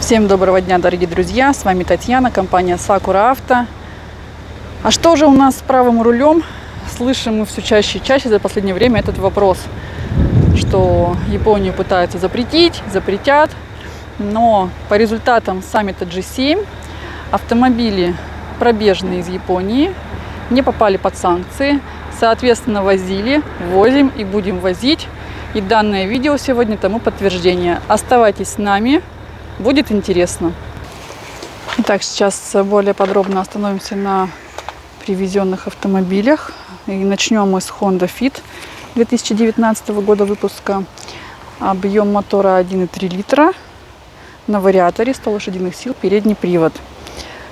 Всем доброго дня, дорогие друзья! С вами Татьяна, компания Sakura Auto. А что же у нас с правым рулем? Слышим мы все чаще и чаще за последнее время этот вопрос, что Японию пытаются запретят, но по результатам саммита G7 автомобили пробежные из Японии не попали под санкции, соответственно возим и будем возить. И данное видео сегодня тому подтверждение. Оставайтесь с нами, будет интересно. Итак, сейчас более подробно остановимся на привезенных автомобилях. И начнем мы с Honda Fit 2019 года выпуска. Объем мотора 1,3 литра. На вариаторе 100 лошадиных сил, передний привод.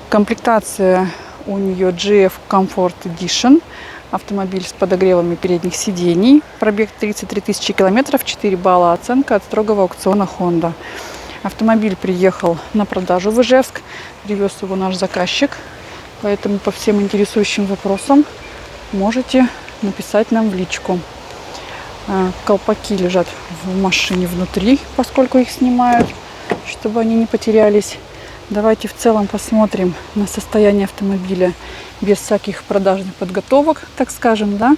Комплектация у нее GF Comfort Edition. Автомобиль с подогревами передних сидений. Пробег 33 тысячи километров, 4 балла оценка от строгого аукциона Honda. Автомобиль приехал на продажу в Ижевск. Привез его наш заказчик. Поэтому по всем интересующим вопросам можете написать нам в личку. Колпаки лежат в машине внутри, поскольку их снимают, чтобы они не потерялись. Давайте в целом посмотрим на состояние автомобиля без всяких продажных подготовок, так скажем, да.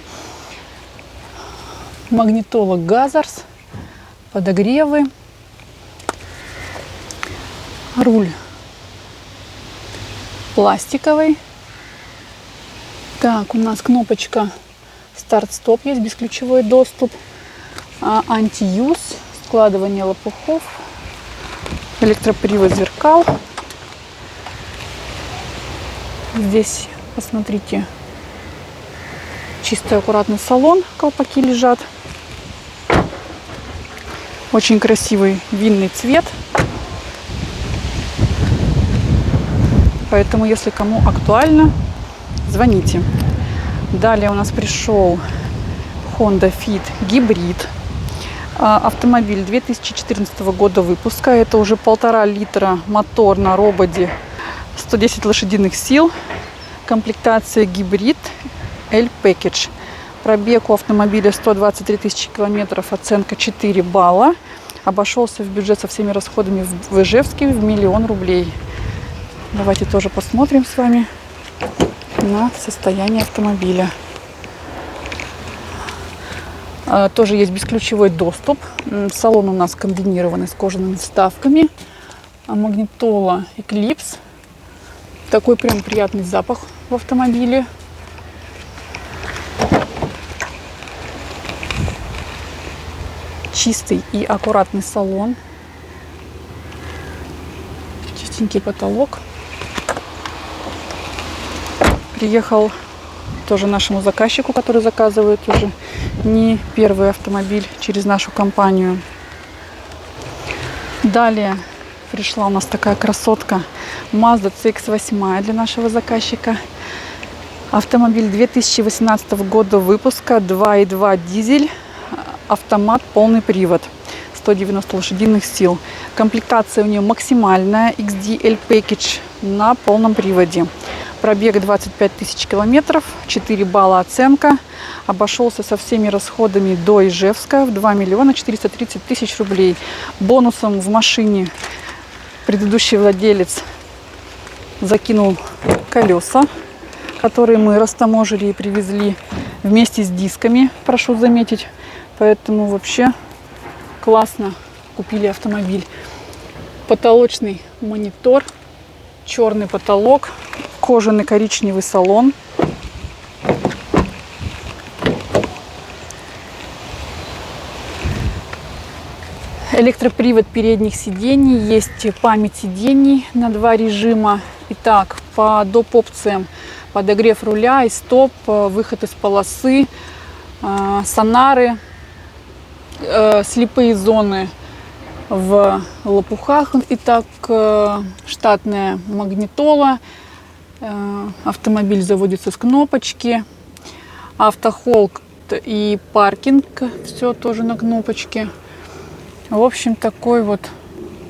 Магнитола Газарс, подогревы. Руль пластиковый. Так, у нас кнопочка старт-стоп есть, бесключевой доступ. Антиюз, складывание лопухов, электропривод зеркал. Здесь, посмотрите, чистый аккуратный салон, колпаки лежат. Очень красивый винный цвет. Поэтому, если кому актуально, звоните. Далее у нас пришел Honda Fit гибрид. Автомобиль 2014 года выпуска. Это уже 1,5 литра мотор на роботе, 110 лошадиных сил. Комплектация гибрид L-Package. Пробег у автомобиля 123 тысячи километров, оценка 4 балла. Обошелся в бюджет со всеми расходами в Ижевске в 1 000 000 рублей. Давайте тоже посмотрим с вами на состояние автомобиля. Тоже есть бесключевой доступ. Салон у нас комбинированный с кожаными вставками. Магнитола Eclipse. Такой прям приятный запах в автомобиле. Чистый и аккуратный салон. Чистенький потолок. Приехал тоже нашему заказчику, который заказывает уже не первый автомобиль через нашу компанию. Далее пришла у нас такая красотка Mazda CX-8 для нашего заказчика. Автомобиль 2018 года выпуска, 2.2 дизель, автомат, полный привод, 190 лошадиных сил. Комплектация у нее максимальная, XD L-Package на полном приводе. Пробег 25 тысяч километров, 4 балла оценка. Обошелся со всеми расходами до Ижевска в 2 430 000 рублей. Бонусом в машине предыдущий владелец закинул колеса, которые мы растаможили и привезли вместе с дисками, прошу заметить. Поэтому вообще классно купили автомобиль. Потолочный монитор, черный потолок, кожаный коричневый салон. Электропривод передних сидений, есть память сидений на 2 режима. Итак, по доп. Опциям: подогрев руля и стоп, выход из полосы, сонары, слепые зоны в лопухах. Итак, штатная магнитола. Автомобиль заводится с кнопочки. Автохолд и паркинг. Все тоже на кнопочке. В общем, такой вот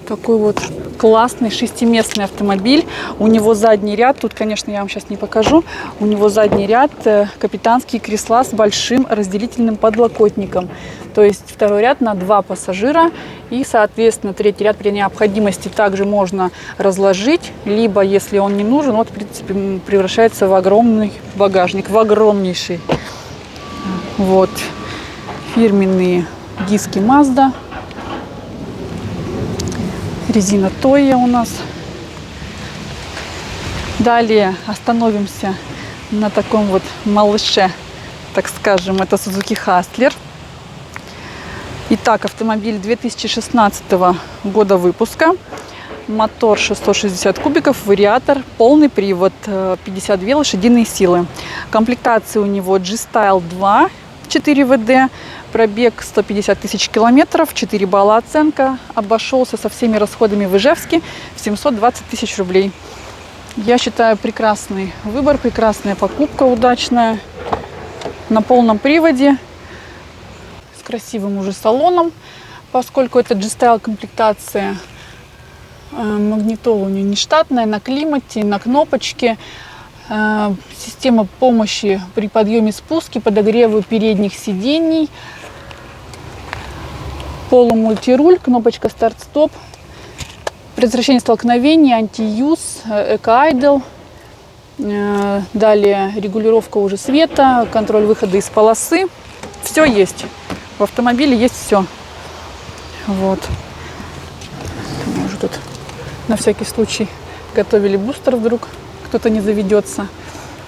Такой вот классный шестиместный автомобиль. У него задний ряд, тут, конечно, я вам сейчас не покажу, у него задний ряд, капитанские кресла с большим разделительным подлокотником. То есть второй ряд на 2 пассажира и, соответственно, третий ряд при необходимости также можно разложить, либо, если он не нужен, вот, в принципе, превращается в огромный багажник, в огромнейший. Вот фирменные диски Mazda. Резина Toyo у нас. Далее остановимся на таком вот малыше, так скажем, это Suzuki Hustler. Итак, автомобиль 2016 года выпуска. Мотор 660 кубиков, вариатор, полный привод, 52 лошадиные силы. Комплектация у него G-Style 2, 4 ВД. Пробег 150 тысяч километров, 4 балла оценка. Обошелся со всеми расходами в Ижевске в 720 тысяч рублей. Я считаю, прекрасный выбор, прекрасная покупка, удачная. На полном приводе, с красивым уже салоном, поскольку это G-Style комплектация. Магнитола у нее не штатная, на климате, на кнопочке. Система помощи при подъеме и спуске, подогреву передних сидений. Полумультируль, кнопочка старт-стоп, предотвращение столкновений, антиюз, эко-айдл. Далее регулировка уже света, контроль выхода из полосы. Все есть. В автомобиле есть все. Вот. Мы уже тут на всякий случай готовили бустер, вдруг кто-то не заведется.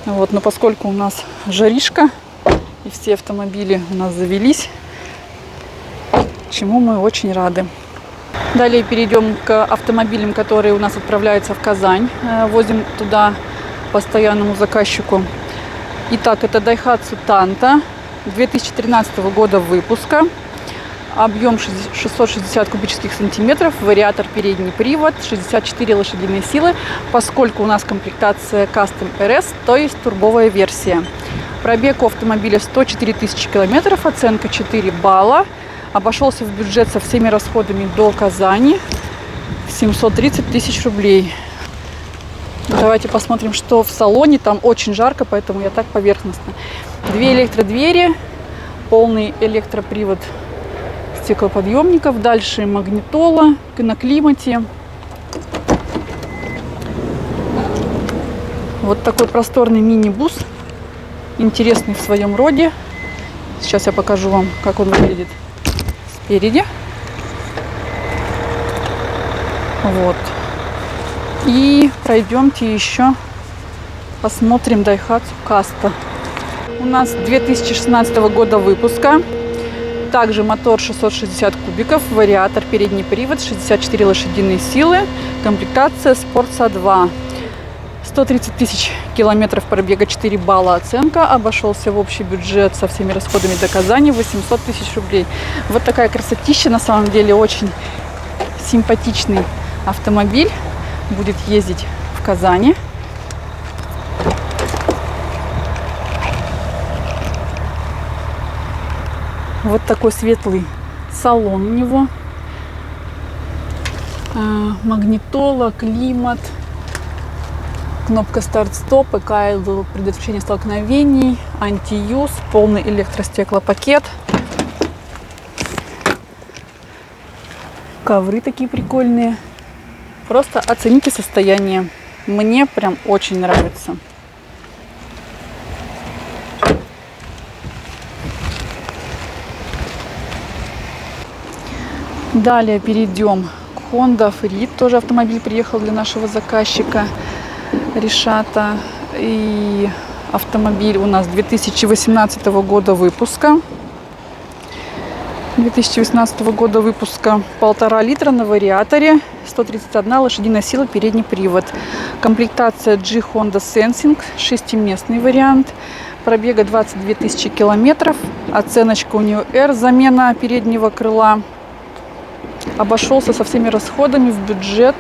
Вот. Но поскольку у нас жаришка и все автомобили у нас завелись, чему мы очень рады. Далее перейдем к автомобилям, которые у нас отправляются в Казань. Возим туда постоянному заказчику. Итак, это Daihatsu Tanto 2013 года выпуска. Объем 660 кубических сантиметров, вариатор передний привод, 64 лошадиные силы, поскольку у нас комплектация Custom RS, то есть турбовая версия. Пробег у автомобиля 104 тысячи километров, оценка 4 балла. Обошелся в бюджет со всеми расходами до Казани 730 тысяч рублей. Давайте посмотрим, что в салоне. Там очень жарко, поэтому я так поверхностно. 2 электродвери, полный электропривод стеклоподъемников. Дальше магнитола на климате. Вот такой просторный мини-бус. Интересный в своем роде. Сейчас я покажу вам, как он выглядит спереди. Вот. И пройдемте еще посмотрим Daihatsu Casto. У нас 2016 года выпуска. Также мотор 660 кубиков, вариатор, передний привод, 64 лошадиные силы, комплектация Sporza 2. 130 тысяч километров пробега, 4 балла оценка. Обошелся в общий бюджет со всеми расходами до Казани 800 тысяч рублей. Вот такая красотища, на самом деле очень симпатичный автомобиль. Будет ездить в Казани. Вот такой светлый салон у него. Магнитола, климат, кнопка старт-стоп, эко-айдл, предотвращение столкновений, антиюз, полный электростеклопакет. Ковры такие прикольные. Просто оцените состояние. Мне прям очень нравится. Далее перейдем к Honda Freed. Тоже автомобиль приехал для нашего заказчика Ришата. И автомобиль у нас 2018 года выпуска. 2018 года выпуска, 1,5 литра на вариаторе, 131 лошадиная сила, передний привод. Комплектация G Honda Sensing, 6-местный вариант. Пробега 22 тысячи километров. Оценочка у нее R, замена переднего крыла. Обошелся со всеми расходами в бюджет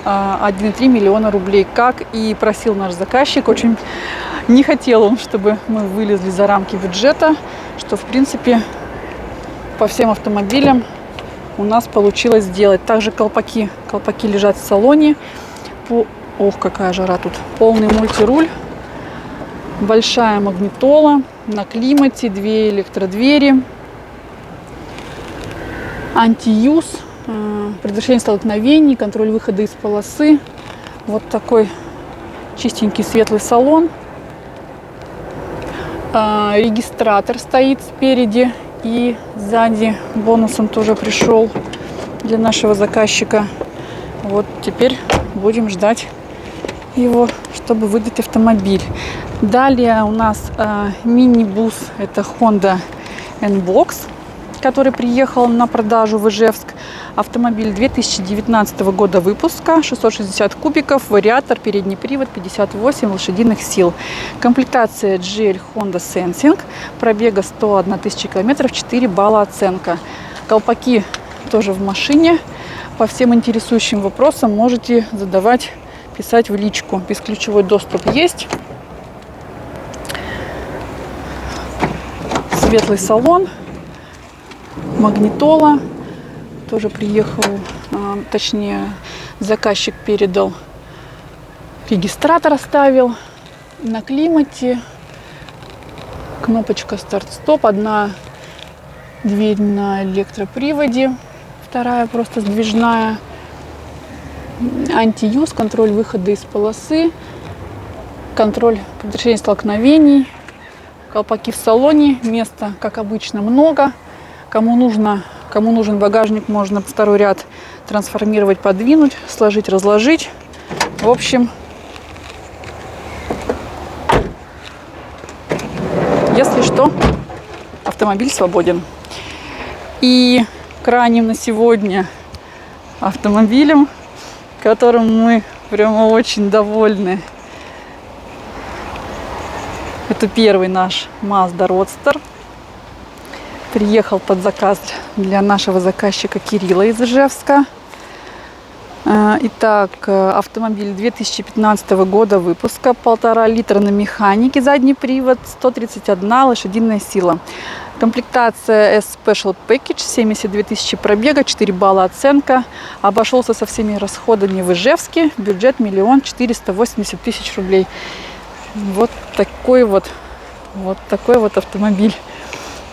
1,3 миллиона рублей. Как и просил наш заказчик, очень не хотел он, чтобы мы вылезли за рамки бюджета, что в принципе по всем автомобилям у нас получилось сделать. Также колпаки лежат в салоне. Ох, какая жара тут. Полный мультируль. Большая магнитола. На климате. 2 электродвери. Антиюз. Предотвращение столкновений. Контроль выхода из полосы. Вот такой чистенький светлый салон. Регистратор стоит спереди и сзади. Бонусом тоже пришел для нашего заказчика. Вот теперь будем ждать его, чтобы выдать автомобиль. Далее у нас мини-бус. Это Honda N-Box, который приехал на продажу в Ижевск. Автомобиль 2019 года выпуска, 660 кубиков, вариатор, передний привод, 58 лошадиных сил. Комплектация GL Honda Sensing, пробега 101 тысяча километров, 4 балла оценка. Колпаки тоже в машине. По всем интересующим вопросам можете задавать, писать в личку. Бесключевой доступ есть. Светлый салон, магнитола. Тоже приехал, точнее, заказчик передал, регистратор оставил. На климате. Кнопочка старт-стоп. Одна дверь на электроприводе, вторая просто сдвижная. Антиюз, контроль выхода из полосы, контроль предотвращения столкновений. Колпаки в салоне. Места, как обычно, много. Кому нужен багажник, можно второй ряд трансформировать, подвинуть, сложить, разложить. В общем, если что, автомобиль свободен. И крайним на сегодня автомобилем, которым мы прямо очень довольны, это первый наш Mazda Roadster. Приехал под заказ для нашего заказчика Кирилла из Ижевска. Итак, автомобиль 2015 года выпуска, 1,5 литра на механике, задний привод, 131 лошадиная сила. Комплектация S-Special Package, 72 тысячи пробега, 4 балла оценка. Обошелся со всеми расходами в Ижевске. Бюджет 1 480 000 рублей. Вот такой вот автомобиль.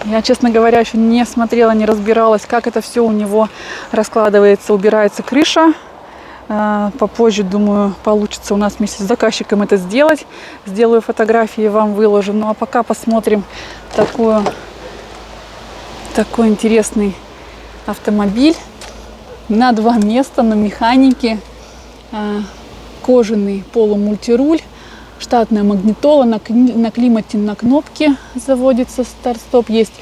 Я, честно говоря, еще не смотрела, не разбиралась, как это все у него раскладывается. Убирается крыша. Попозже, думаю, получится у нас вместе с заказчиком это сделать. Сделаю фотографии, вам выложу. Ну а пока посмотрим такой интересный автомобиль. На 2 места, на механике. Кожаный полумультируль. Штатная магнитола, на климате, на кнопке заводится старт-стоп. Есть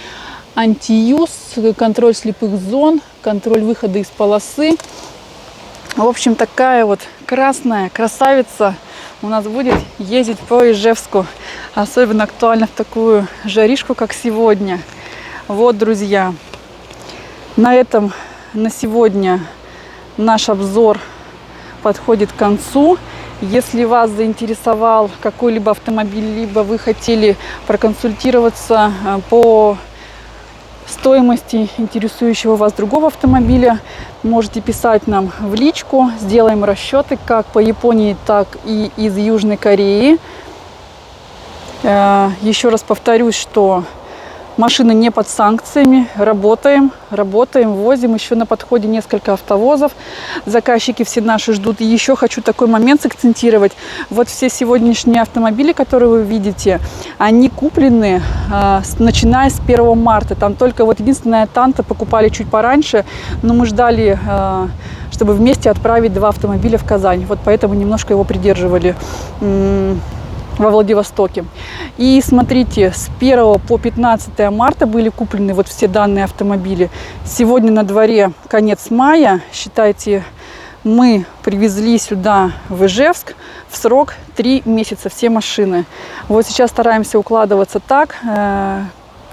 антиюз, контроль слепых зон, контроль выхода из полосы. В общем, такая вот красная красавица у нас будет ездить по Ижевску. Особенно актуально в такую жаришку, как сегодня. Вот, друзья, на сегодня наш обзор подходит к концу. Если вас заинтересовал какой-либо автомобиль, либо вы хотели проконсультироваться по стоимости интересующего вас другого автомобиля, можете писать нам в личку. Сделаем расчеты как по Японии, так и из Южной Кореи. Еще раз повторюсь, что машина не под санкциями. Работаем, возим. Еще на подходе несколько автовозов. Заказчики все наши ждут. И еще хочу такой момент сакцентировать. Вот все сегодняшние автомобили, которые вы видите, они куплены начиная с 1 марта. Там только вот единственная Танта покупали чуть пораньше, но мы ждали, чтобы вместе отправить 2 автомобиля в Казань. Вот поэтому немножко его придерживали во Владивостоке. И смотрите, с 1 по 15 марта были куплены вот все данные автомобили. Сегодня на дворе конец мая. Считайте, мы привезли сюда в Ижевск в срок 3 месяца все машины. Вот сейчас стараемся укладываться так.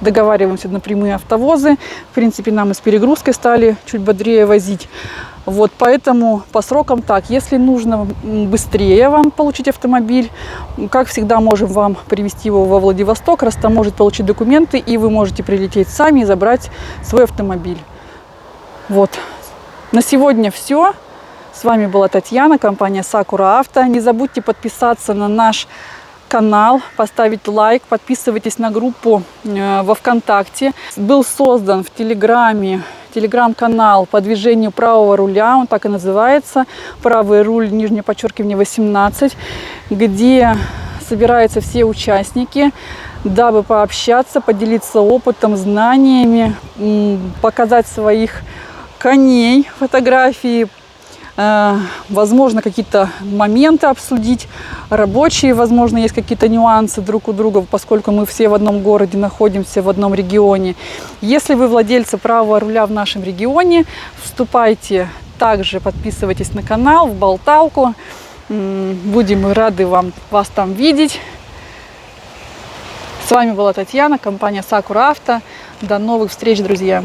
Договариваемся на прямые автовозы. В принципе, нам и с перегрузкой стали чуть бодрее возить. Вот, поэтому по срокам так. Если нужно быстрее вам получить автомобиль, как всегда, можем вам привезти его во Владивосток. Растаможить, получить документы, и вы можете прилететь сами и забрать свой автомобиль. Вот. На сегодня все. С вами была Татьяна, компания Sakura Auto. Не забудьте подписаться на наш канал, поставить лайк, подписывайтесь на группу во ВКонтакте. Был создан в Телеграме телеграм-канал по движению правого руля, он так и называется, правый руль, нижнее подчеркивание 18, где собираются все участники, дабы пообщаться, поделиться опытом, знаниями, показать своих коней, фотографии, возможно, какие-то моменты обсудить, рабочие, возможно, есть какие-то нюансы друг у друга, поскольку мы все в одном городе находимся, в одном регионе. Если вы владельцы правого руля в нашем регионе, вступайте, также подписывайтесь на канал, в болталку. Будем рады вас там видеть. С вами была Татьяна, компания Sakura Auto. До новых встреч, друзья!